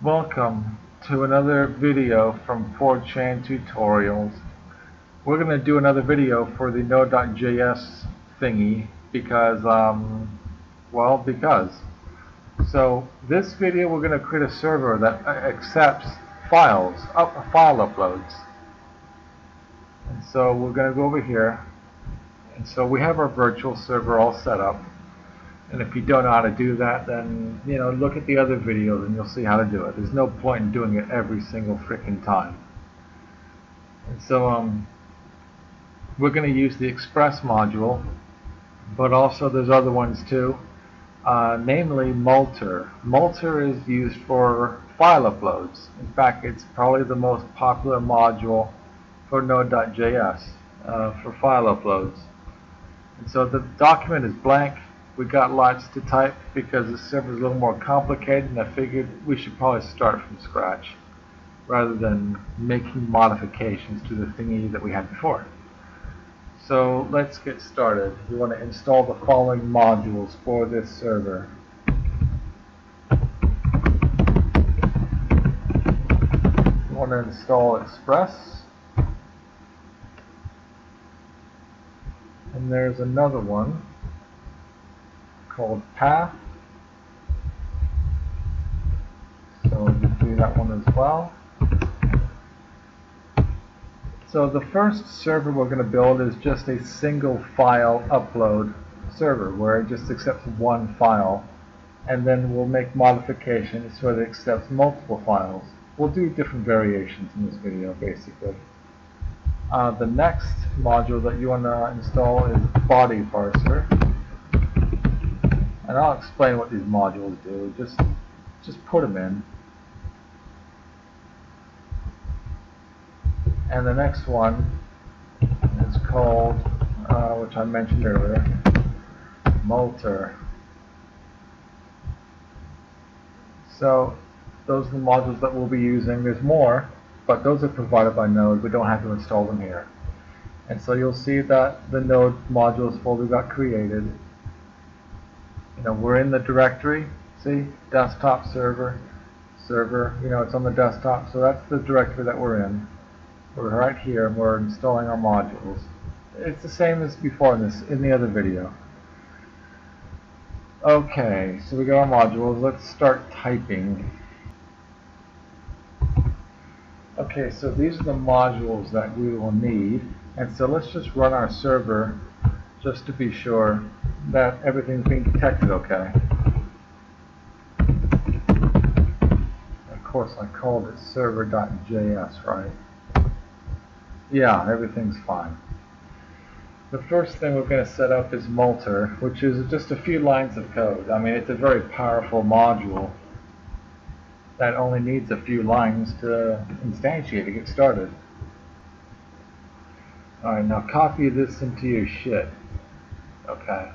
Welcome to another video from 4chan Tutorials. We're going to do another video for the Node.js thingy because. So this video we're going to create a server that accepts file uploads. And so we're going to go over here. And so we have our virtual server all set up. And if you don't know how to do that, then look at the other videos and you'll see how to do it. There's no point in doing it every single freaking time. And so we're going to use the Express module, but also there's other ones too, namely Multer. Multer is used for file uploads. In fact, it's probably the most popular module for Node.js for file uploads. And so the document is blank. We got lots to type because the server is a little more complicated, and I figured we should probably start from scratch rather than making modifications to the thingy that we had before. So let's get started. You want to install the following modules for this server. You want to install Express, and there's another one called Path, so we'll do that one as well. So the first server we're going to build is just a single file upload server where it just accepts one file, and then we'll make modifications so that it accepts multiple files. We'll do different variations in this video basically. The next module that you want to install is Body Parser. And I'll explain what these modules do. Just put them in. And the next one is called, which I mentioned earlier, Multer. So those are the modules that we'll be using. There's more, but those are provided by Node. We don't have to install them here. And so you'll see that the Node modules folder got created. We're in the directory, see, desktop server, it's on the desktop, so that's the directory that we're in. We're right here, and we're installing our modules. It's the same as before in the other video. Okay, so we got our modules. Let's start typing. Okay, so these are the modules that we will need, and so let's just run our server just to be sure that everything's being detected okay. Of course, I called it server.js, right? Yeah, everything's fine. The first thing we're going to set up is Multer, which is just a few lines of code. I mean, it's a very powerful module that only needs a few lines to instantiate to get started. Alright, now copy this into your shit. Okay.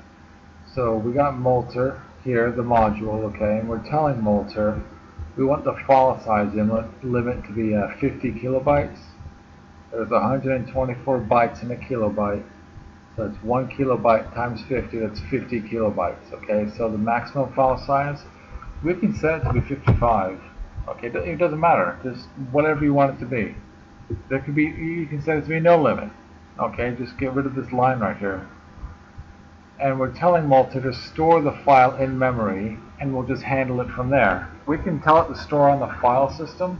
So we got Multer here, the module, okay, and we're telling Multer we want the file size limit to be 50 kilobytes. There's 124 bytes in a kilobyte, so it's 1 kilobyte times 50, that's 50 kilobytes, okay? So the maximum file size, we can set it to be 55, okay? It doesn't matter, just whatever you want it to be. There could be, you can set it to be no limit, okay? Just get rid of this line right here. And we're telling Multer to store the file in memory, and we'll just handle it from there. We can tell it to store on the file system.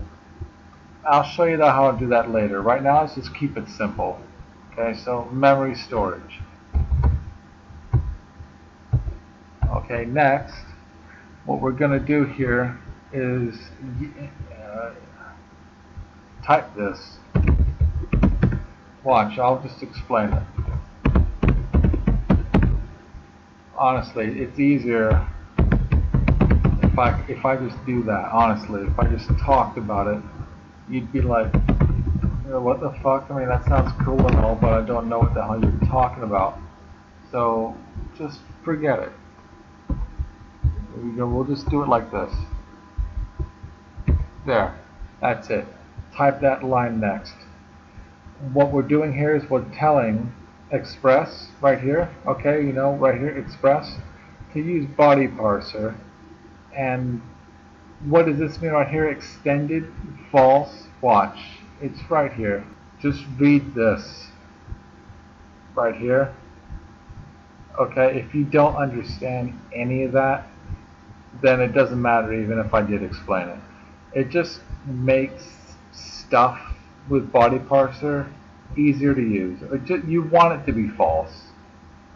I'll show you how to do that later. Right now, let's just keep it simple. Okay, so memory storage. Okay, next, what we're going to do here is type this. Watch, I'll just explain it. Honestly, it's easier if I just do that. Honestly, if I just talked about it, you'd be like, what the fuck? I mean, that sounds cool and all, but I don't know what the hell you're talking about. So just forget it. There you go. We'll just do it like this. There. That's it. Type that line next. What we're doing here is we're telling Express right here, okay, right here, Express, to use Body Parser and what does this mean right here? Extended false. Watch. It's right here. Just read this right here. Okay, if you don't understand any of that, then it doesn't matter even if I did explain it. It just makes stuff with body parser easier to use. You want it to be false.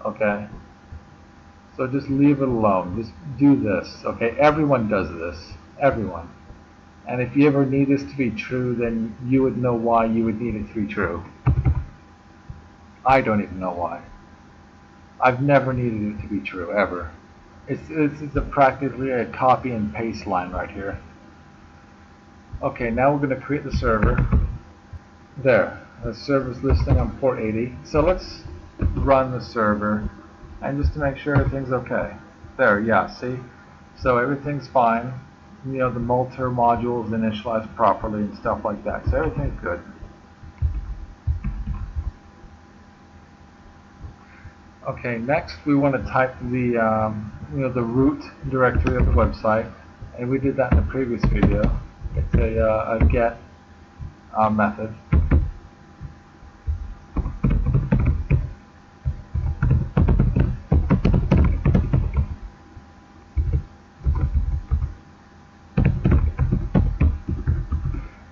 Okay? So just leave it alone. Just do this. Okay? Everyone does this. Everyone. And if you ever need this to be true, then you would know why you would need it to be true. I don't even know why. I've never needed it to be true, ever. It's practically a copy and paste line right here. Okay, now we're going to create the server. There, the server's listing on port 80. So let's run the server, and just to make sure everything's okay. There, yeah, see? So everything's fine. You know, the multer module is initialized properly and stuff like that. So everything's good. Okay, next we want to type the the root directory of the website, and we did that in the previous video. It's a get method.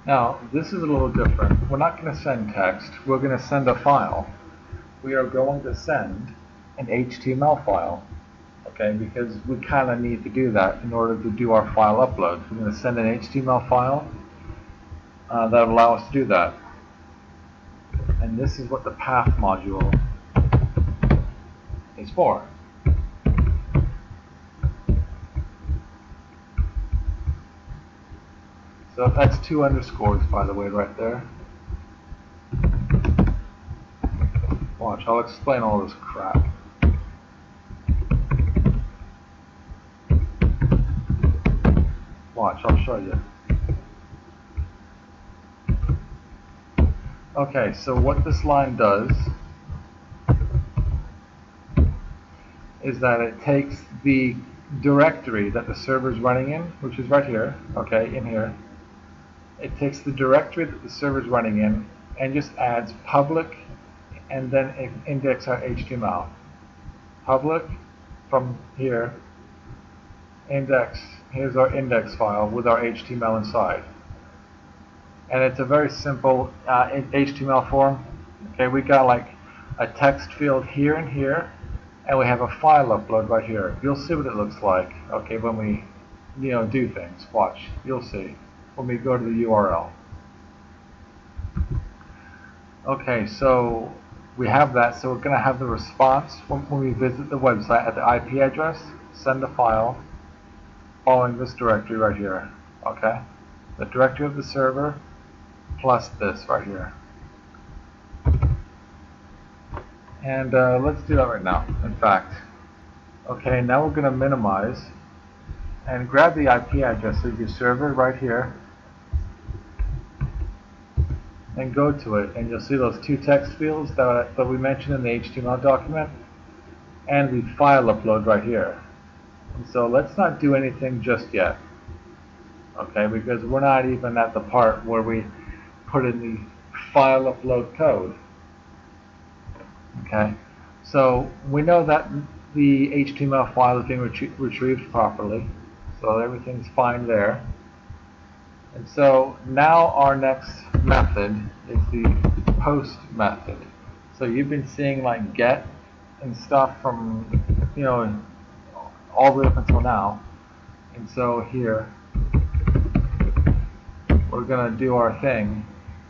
Now this is a little different. We're not going to send text. We're going to send a file. We are going to send an HTML file, okay, because we kind of need to do that in order to do our file uploads. We're going to send an HTML file that will allow us to do that. And this is what the path module is for. So that's 2 underscores, by the way, right there. Watch, I'll explain all this crap. Watch, I'll show you. Okay, so what this line does is that it takes the directory that the server is running in, which is right here, okay, in here. It takes the directory that the server is running in and just adds public and then index.html. Public from here, index, here's our index file with our HTML inside. And it's a very simple HTML form. Okay, we got like a text field here and here, and we have a file upload right here. You'll see what it looks like, okay, when we do things. Watch, you'll see when we go to the URL. Okay, so we have that, so we're going to have the response when we visit the website at the IP address, send a file following this directory right here, okay? The directory of the server plus this right here. And let's do that right now, in fact. Okay, now we're going to minimize and grab the IP address of your server right here and go to it, and you'll see those 2 text fields that we mentioned in the HTML document and the file upload right here. And so let's not do anything just yet, okay, because we're not even at the part where we put in the file upload code. Okay, so we know that the HTML file is being retrieved properly, so everything's fine there. And so now our next method is the post method. So you've been seeing like get and stuff from all the way up until now. And so here we're going to do our thing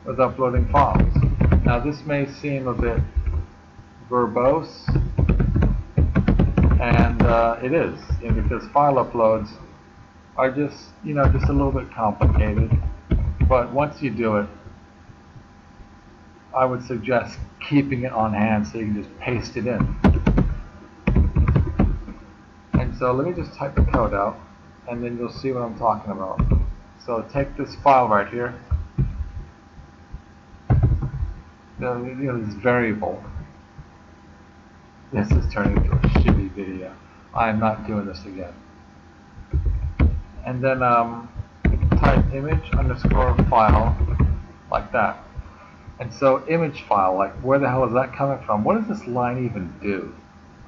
with uploading files. Now this may seem a bit verbose, and it is, because file uploads are just a little bit complicated, but once you do it, I would suggest keeping it on hand so you can just paste it in. And so let me just type the code out, and then you'll see what I'm talking about. So take this file right here, this variable. This is turning into a shitty video. I'm not doing this again. And then type image underscore file like that. And so image file, like where the hell is that coming from? What does this line even do?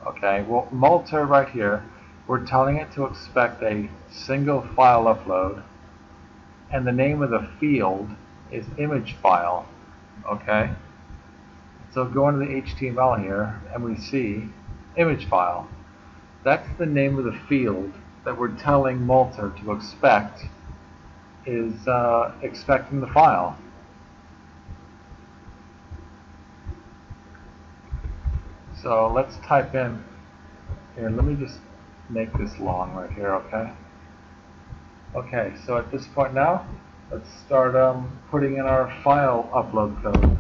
Okay, well, Multer right here, we're telling it to expect a single file upload, and the name of the field is image file. Okay, so go into the HTML here, and we see image file. That's the name of the field that we're telling Multer to expect is expecting the file. So let's type in here. Let me just make this long right here, okay? Okay, so at this point now, let's start putting in our file upload code.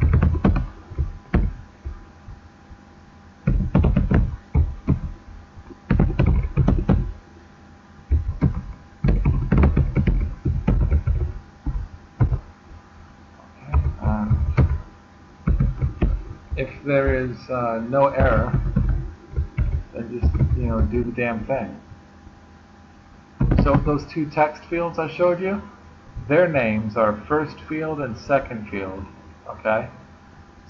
If there is no error, then just do the damn thing. So those two text fields I showed you, their names are first field and second field. Okay.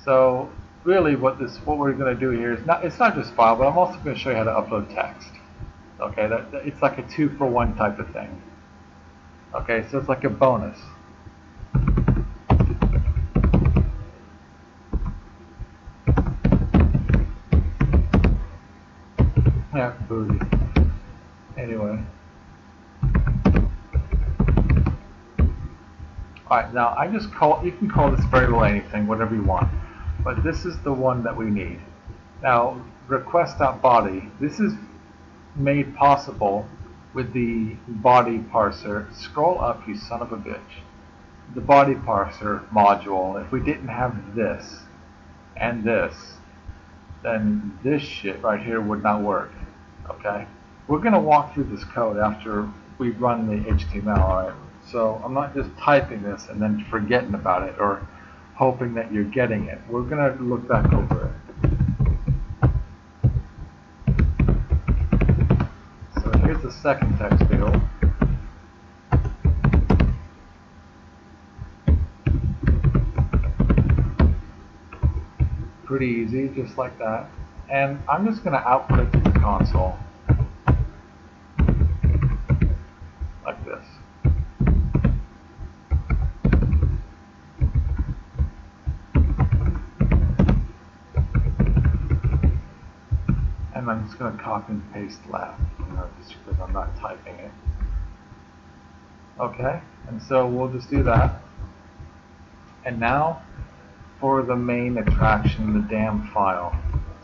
So really, what we're going to do here is it's not just file, but I'm also going to show you how to upload text. Okay. It's like a 2-for-1 type of thing. Okay. So it's like a bonus. Yeah, booty. Anyway. Alright, now you can call this variable anything, whatever you want. But this is the one that we need. Now, request.body, this is made possible with the body parser. Scroll up, you son of a bitch. The body parser module, if we didn't have this and this, then this shit right here would not work. Okay? We're going to walk through this code after we run the HTML, alright? So I'm not just typing this and then forgetting about it or hoping that you're getting it. We're going to look back over it. So here's the second text field. Pretty easy, just like that. And I'm just going to output it to the console. Like this. And I'm just going to copy and paste left, just because I'm not typing it. Okay, and so we'll just do that. And now for the main attraction, the damn file.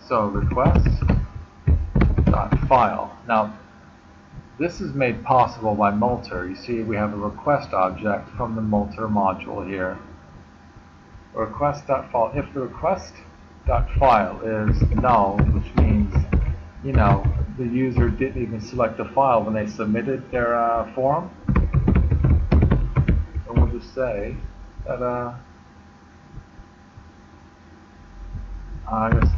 So request.file. Now, this is made possible by Multer. You see, we have a request object from the Multer module here. Request.file. If the request.file is null, which means, the user didn't even select the file when they submitted their form, then we'll just say that I guess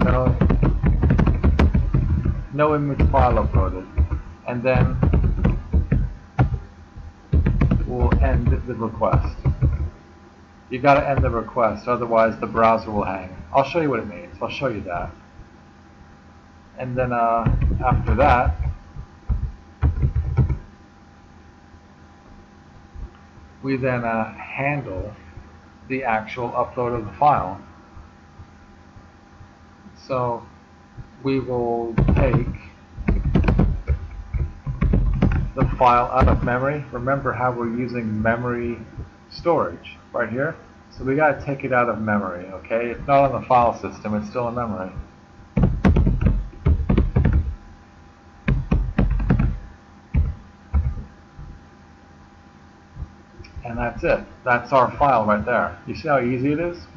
no image file uploaded, and then we'll end the request. You got to end the request, otherwise the browser will hang. I'll show you what it means. I'll show you that. And then after that, we then handle the actual upload of the file. So we will take the file out of memory. Remember how we're using memory storage right here? So we got to take it out of memory, okay? It's not on the file system, it's still in memory. And that's it. That's our file right there. You see how easy it is?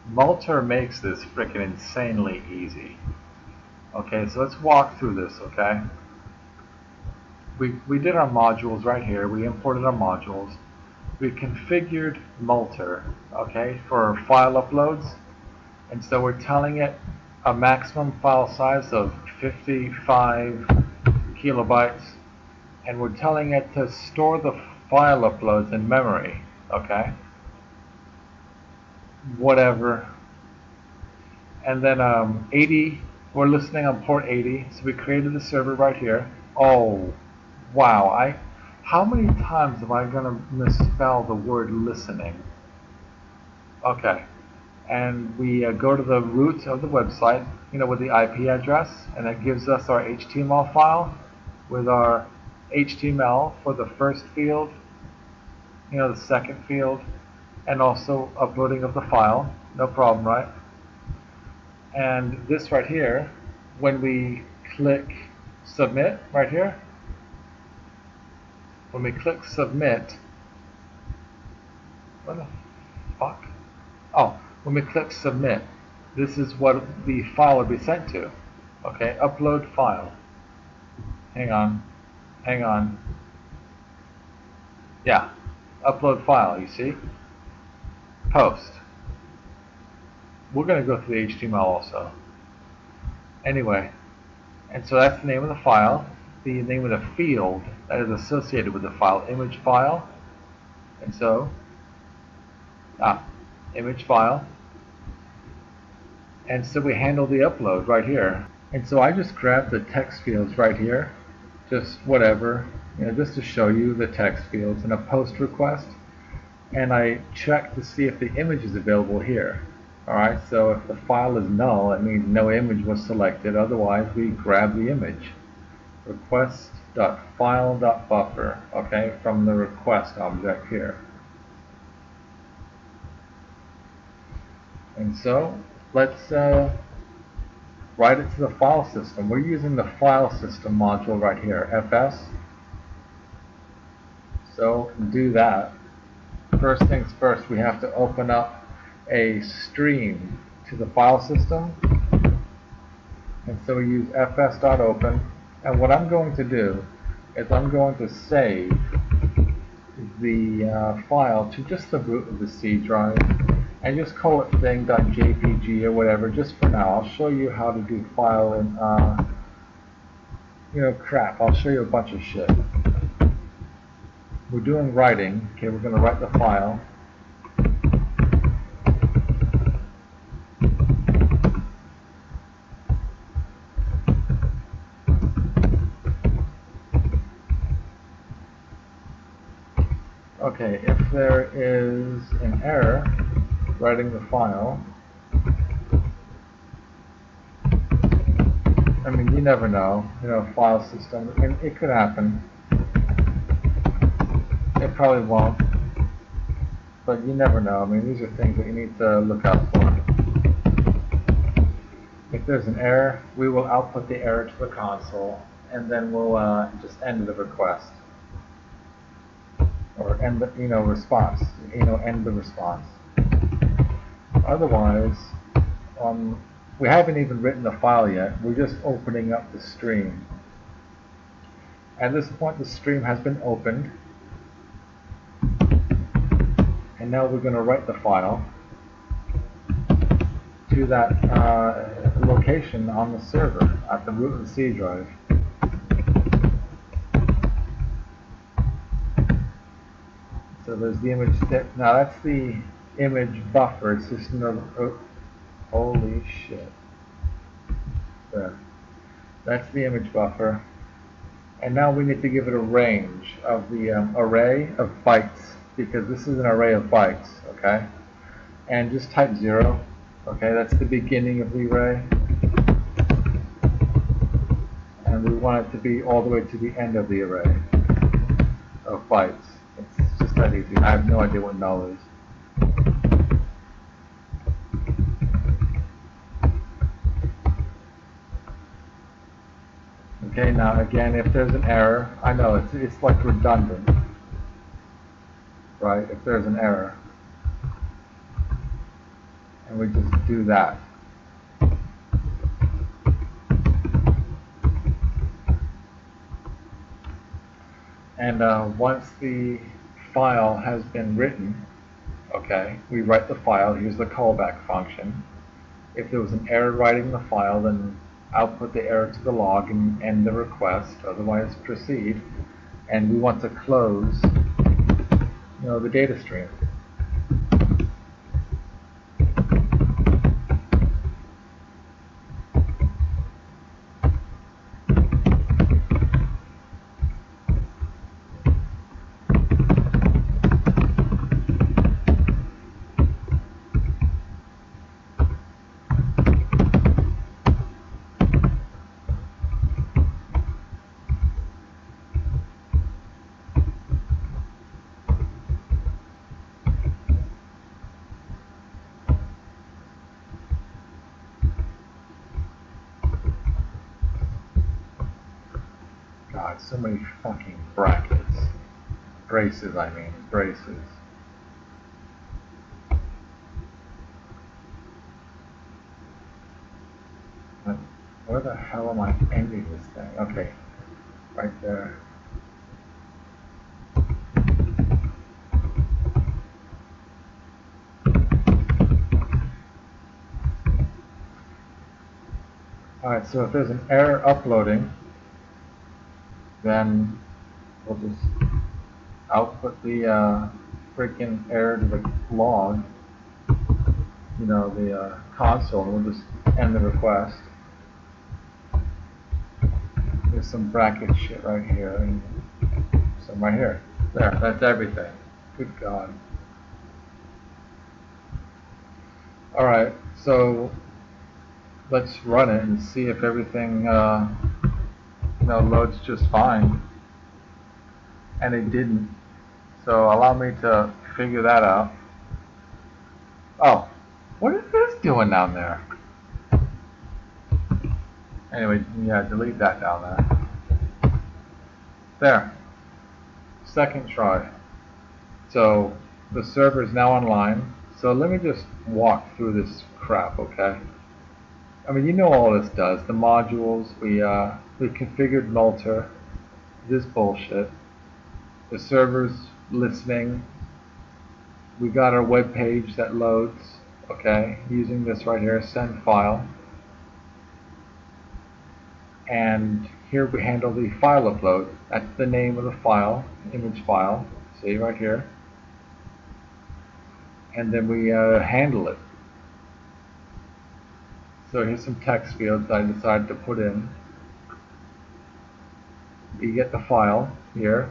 Multer makes this freaking insanely easy. Okay, so let's walk through this, okay? We did our modules right here. We imported our modules. We configured Multer, okay, for file uploads. And so we're telling it a maximum file size of 55 kilobytes. And we're telling it to store the file uploads in memory, okay? Whatever. And then 80, we're listening on port 80, so we created the server right here. Oh, wow, how many times am I gonna misspell the word listening? Okay, and we go to the root of the website, with the IP address, and it gives us our HTML file with our HTML for the first field, the second field, and also uploading of the file. No problem, right? And this right here, when we click submit right here, when we click submit, what the fuck? Oh, when we click submit, this is what the file would be sent to. Okay, upload file. Hang on. Yeah, upload file, you see? Post. We're going to go through the HTML also. Anyway, and so that's the name of the file, the name of the field that is associated with the file, image file. And so, image file. And so we handle the upload right here. And so I just grabbed the text fields right here, just whatever, just to show you the text fields in a post request. And I check to see if the image is available here. Alright, so if the file is null, it means no image was selected. Otherwise, we grab the image. Request.file.buffer, okay, from the request object here. And so, let's write it to the file system. We're using the file system module right here, fs. So, do that. First things first, we have to open up a stream to the file system, and so we use fs.open, and what I'm going to do is I'm going to save the file to just the root of the C drive and just call it thing.jpg or whatever just for now. I'll show you how to do file and crap, I'll show you a bunch of shit. We're doing writing. Okay, we're going to write the file. Okay, if there is an error writing the file, I mean, you never know, file system, I mean, it could happen. It probably won't, but you never know. I mean, these are things that you need to look out for. If there's an error, we will output the error to the console, and then we'll just end the request. Or end the response, end the response. Otherwise, we haven't even written the file yet. We're just opening up the stream. At this point, the stream has been opened, and now we're going to write the file to that location on the server at the root of the C drive. So there's the image. Now that's the image buffer. It's just another. Oh, holy shit! There. That's the image buffer. And now we need to give it a range of the array of bytes, because this is an array of bytes. Okay. And just type 0. Okay, that's the beginning of the array. And we want it to be all the way to the end of the array of bytes. It's just that easy. I have no idea what null is. Okay, now again, if there's an error, I know it's like redundant, right? If there's an error, and we just do that. And once the file has been written, okay, we write the file. Here's the callback function. If there was an error writing the file, then output the error to the log and end the request. Otherwise, proceed. And we want to close the data stream. God, so many fucking brackets. Braces, I mean, braces. But where the hell am I ending this thing? Okay, right there. Alright, so if there's an error uploading, then we'll just output the freaking error to the log, the console, and we'll just end the request. There's some bracket shit right here, and some right here. There, that's everything. Good God. Alright, so let's run it and see if everything loads just fine. And it didn't. So allow me to figure that out. Oh, what is this doing down there? Anyway, yeah, delete that down there. There. Second try. So the server is now online. So let me just walk through this crap, okay? I mean, you know all this does. The modules, we configured Multer. This bullshit. The server's listening. We got our web page that loads, okay, using this right here, send file. And here we handle the file upload. That's the name of the file, image file, see right here. And then we handle it. So here's some text fields I decided to put in. We get the file here.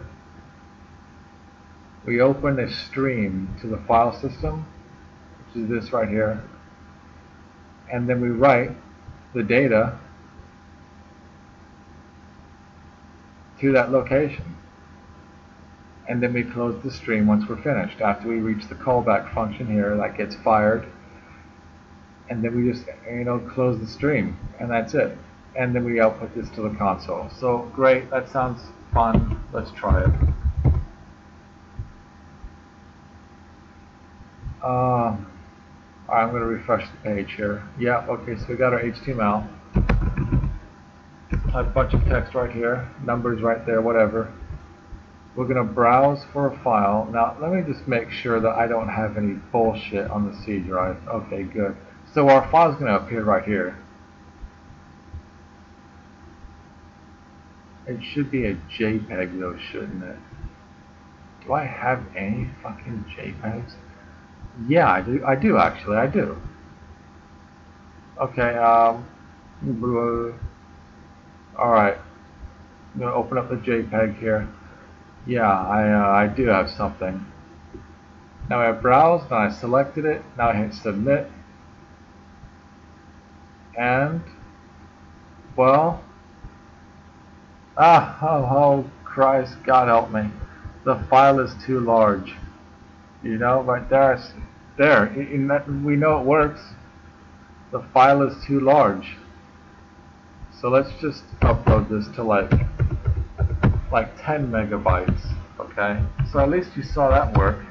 We open a stream to the file system, which is this right here. And then we write the data to that location. And then we close the stream once we're finished. After we reach the callback function here, that gets fired. And then we just, close the stream. And that's it. And then we output this to the console. So great, that sounds fun. Let's try it. I'm going to refresh the page here. Yeah, okay, so we got our HTML. A bunch of text right here, numbers right there, whatever. We're going to browse for a file. Now, let me just make sure that I don't have any bullshit on the C drive. Okay, good. So our file's going to appear right here. It should be a JPEG though, shouldn't it? Do I have any fucking JPEGs? Yeah, I do actually, I do. Okay, alright. I'm going to open up the JPEG here. Yeah, I do have something. Now I browsed and I selected it. Now I hit submit. And, well, oh Christ, God help me. The file is too large. Right there, we know it works. The file is too large. So let's just upload this to like 10 megabytes, okay? So at least you saw that work.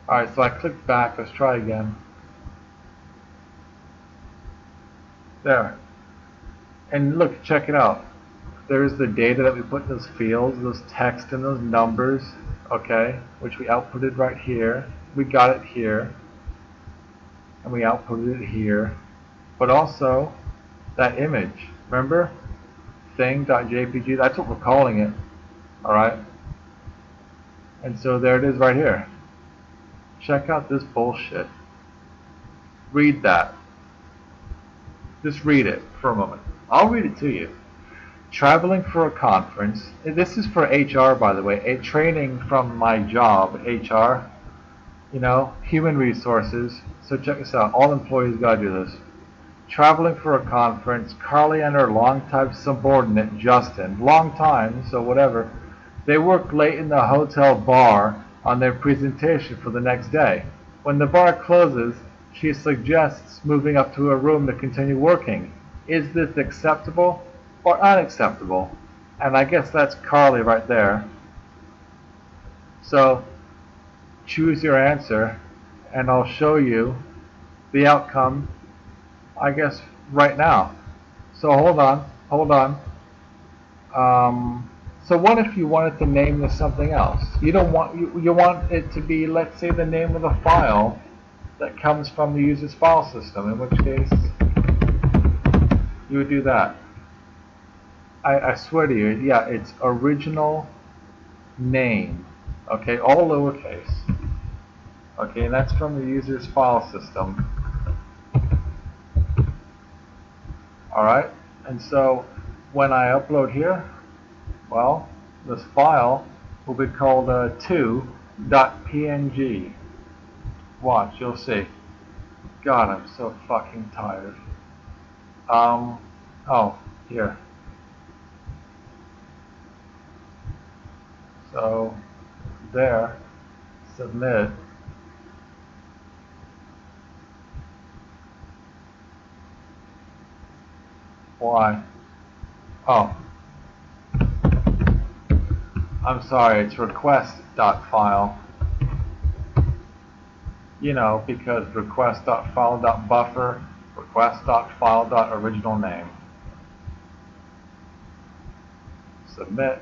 Alright, so I clicked back, let's try again. There. And look, check it out. There's the data that we put in those fields, those text and those numbers, okay? Which we outputted right here. We got it here. And we outputted it here. But also, that image, remember? Thing.jpg, that's what we're calling it. Alright? And so there it is right here. Check out this bullshit. Read that. Just read it for a moment. I'll read it to you. Traveling for a conference. This is for HR, by the way. A training from my job, HR. You know, human resources. So check this out. All employees gotta do this. Traveling for a conference, Carly and her longtime subordinate, Justin, long time, so whatever, they worked late in the hotel bar on their presentation for the next day. When the bar closes, she suggests moving up to her room to continue working. Is this acceptable or unacceptable? And I guess that's Carly right there. So choose your answer, and I'll show you the outcome, I guess, right now. So hold on. So what if you wanted to name this something else? You don't want you want it to be, let's say, the name of the file that comes from the user's file system, in which case you would do that. I swear to you, yeah, it's original name, okay, all lowercase, okay, and that's from the user's file system. Alright, and so when I upload here, well, this file will be called 2.png. Watch, you'll see. God, I'm so fucking tired. Oh, here. So, there, submit. Why? Oh. I'm sorry, it's request.file. You know, because request.file.buffer, request.file.original name. Submit.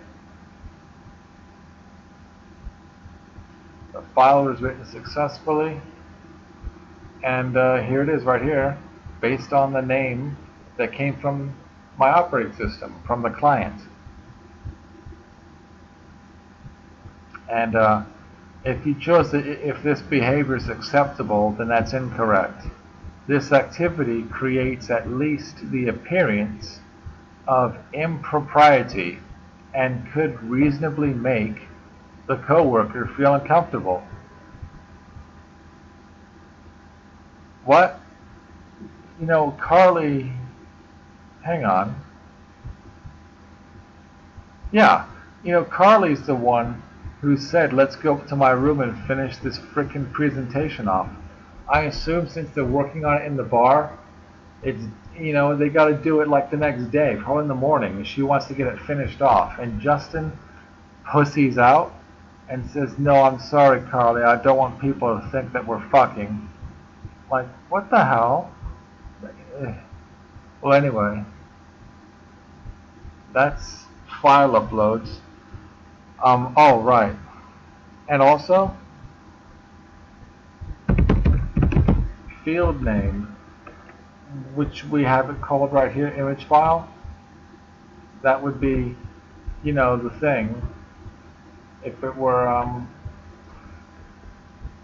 The file was written successfully, and here it is right here, based on the name that came from my operating system, from the client. And if you chose if this behavior is acceptable, then that's incorrect. This activity creates at least the appearance of impropriety and could reasonably make the coworker feel uncomfortable. What? You know, Carly, hang on. Yeah, you know, Carly's the one who said, let's go up to my room and finish this frickin' presentation off. I assume since they're working on it in the bar, it's, you know, they gotta do it like the next day, probably in the morning, and she wants to get it finished off. And Justin pussies out and says, no, I'm sorry, Carly, I don't want people to think that we're fucking. Like, what the hell? Well, anyway, that's file uploads. Oh, right. And also, field name, which we have it called right here, image file. That would be, you know, the thing. If it were,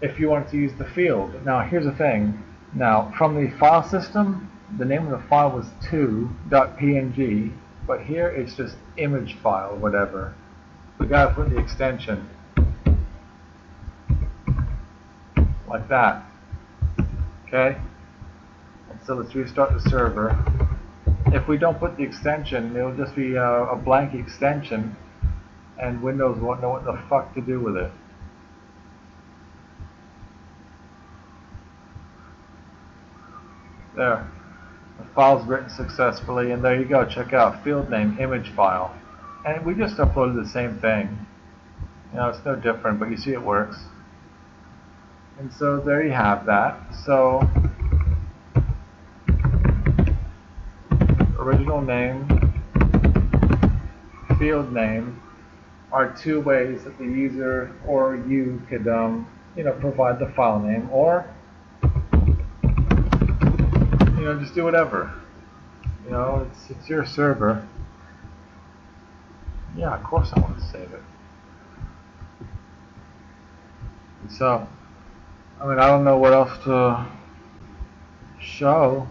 if you wanted to use the field. Now, here's the thing. Now, from the file system, the name of the file was 2.png, but here it's just image file, whatever. We gotta put the extension like that. Okay? And so let's restart the server. If we don't put the extension, it'll just be a blank extension, and Windows won't know what the fuck to do with it. There. The file's written successfully, and there you go. Check out field name, image file. And we just uploaded the same thing. You know, it's no different, but you see it works. And so there you have that. So, original name, field name are two ways that the user or you could, you know, provide the file name, or, you know, just do whatever. You know, it's your server. Yeah, of course I want to save it. And so, I mean, I don't know what else to show.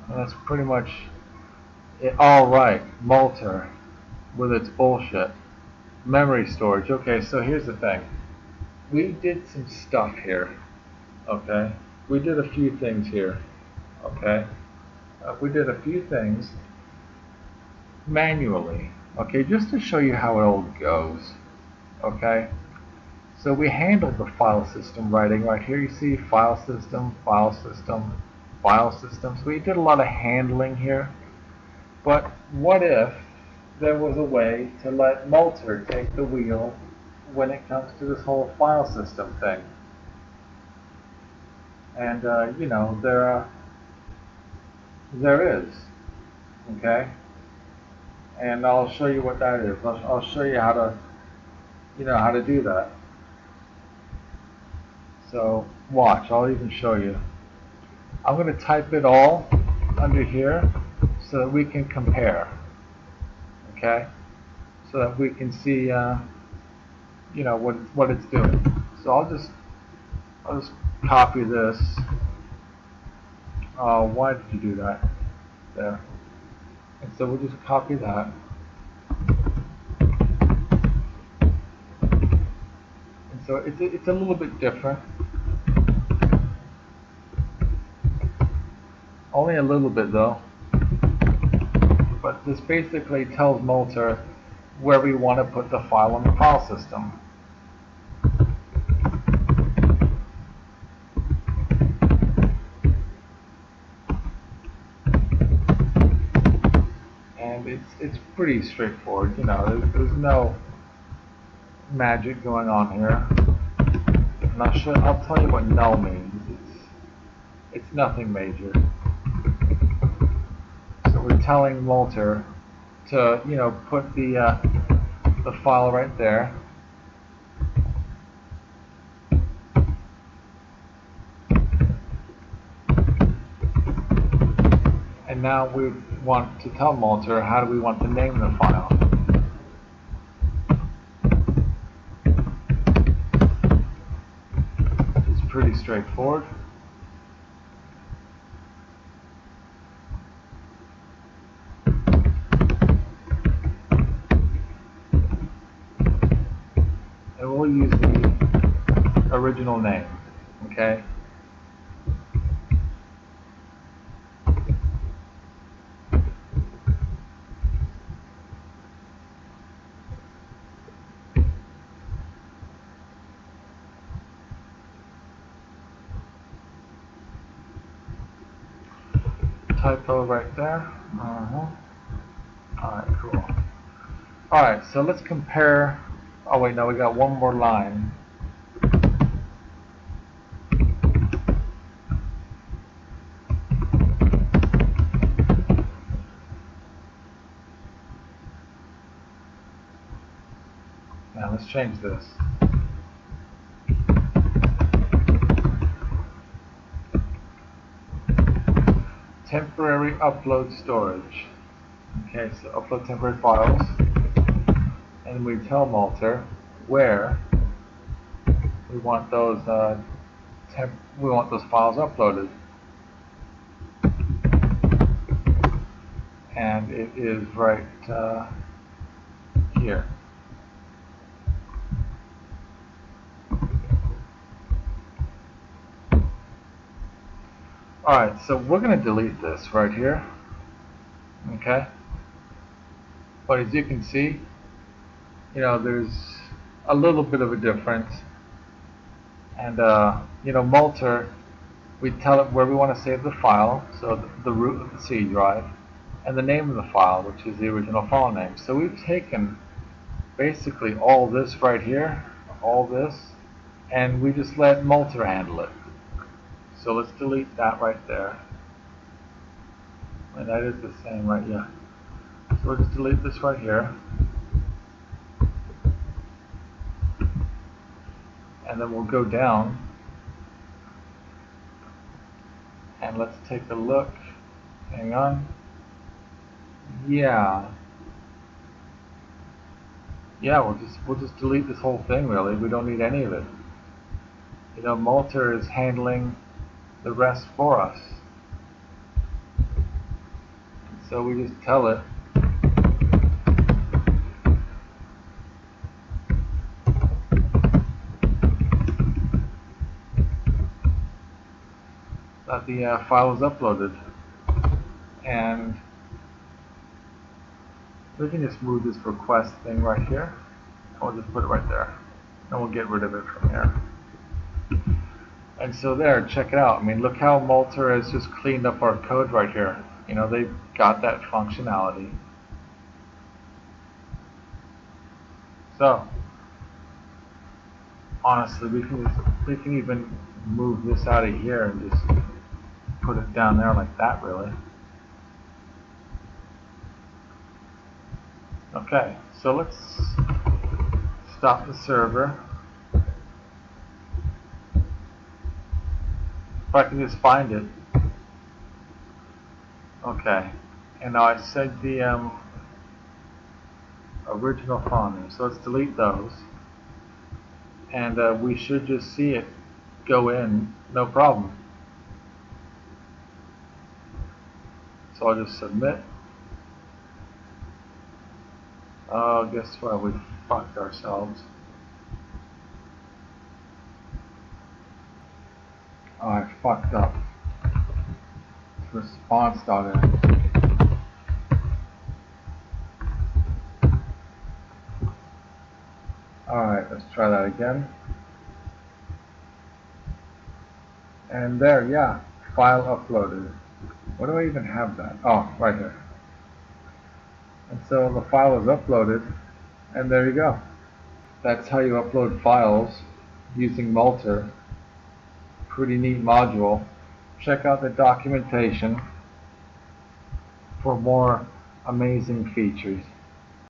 That's pretty much it. All right, Multer with its bullshit. Memory storage. Okay, so here's the thing. We did some stuff here. Okay, we did a few things here. Okay, we did a few things manually. Okay, just to show you how it all goes. Okay, so we handled the file system writing right here. You see file system, file system, file system. So we did a lot of handling here. But what if there was a way to let Multer take the wheel when it comes to this whole file system thing? And you know, there is. Okay, and I'll show you what that is. I'll show you how to, you know, how to do that. So watch. I'll even show you. I'm going to type it all under here so that we can compare. Okay, so that we can see, you know, what it's doing. So I'll just copy this. Why did you do that? There. And so we'll just copy that. And so it's a little bit different. Only a little bit though. But this basically tells Multer where we want to put the file on the file system. And it's pretty straightforward, you know, there's no magic going on here. And I'll tell you what null means. It's nothing major. So we're telling Multer to, you know, put the file right there. And now we want to tell Multer how do we want to name the file. It's pretty straightforward. And we'll use the original name, okay? Typo right there. Alright, cool. Alright, so let's compare. Oh wait, no, we got one more line. Now let's change this. Temporary upload storage. Okay, so upload temporary files. And we tell Multer where we want those files uploaded. And it is right here. Alright, so we're going to delete this right here. Okay? But as you can see, you know, there's a little bit of a difference. And, you know, Multer, we tell it where we want to save the file, so the root of the C drive, and the name of the file, which is the original file name. So we've taken basically all this right here, all this, and we just let Multer handle it. So let's delete that right there. And that is the same right here. So we'll just delete this right here. And then we'll go down. And let's take a look. Hang on. Yeah. yeah, we'll just delete this whole thing. Really, we don't need any of it. You know, Multer is handling the rest for us. So we just tell it that the file is uploaded, and we can just move this request thing right here, and we'll just put it right there, and we'll get rid of it from here. And so there, check it out. I mean, look how Multer has just cleaned up our code right here. You know, they've got that functionality. So, honestly, we can even move this out of here and just put it down there like that, really. Okay, so let's stop the server. If I can just find it. Okay, and now I said the original file name, so let's delete those. And we should just see it go in, no problem. So I'll just submit. Oh, guess what? We fucked ourselves. Oh, I fucked up. Response.end. Alright, let's try that again. And there, yeah, file uploaded. Where do I even have that? Oh, right here. And so the file is uploaded, and there you go. That's how you upload files using Multer. Pretty neat module. Check out the documentation for more amazing features.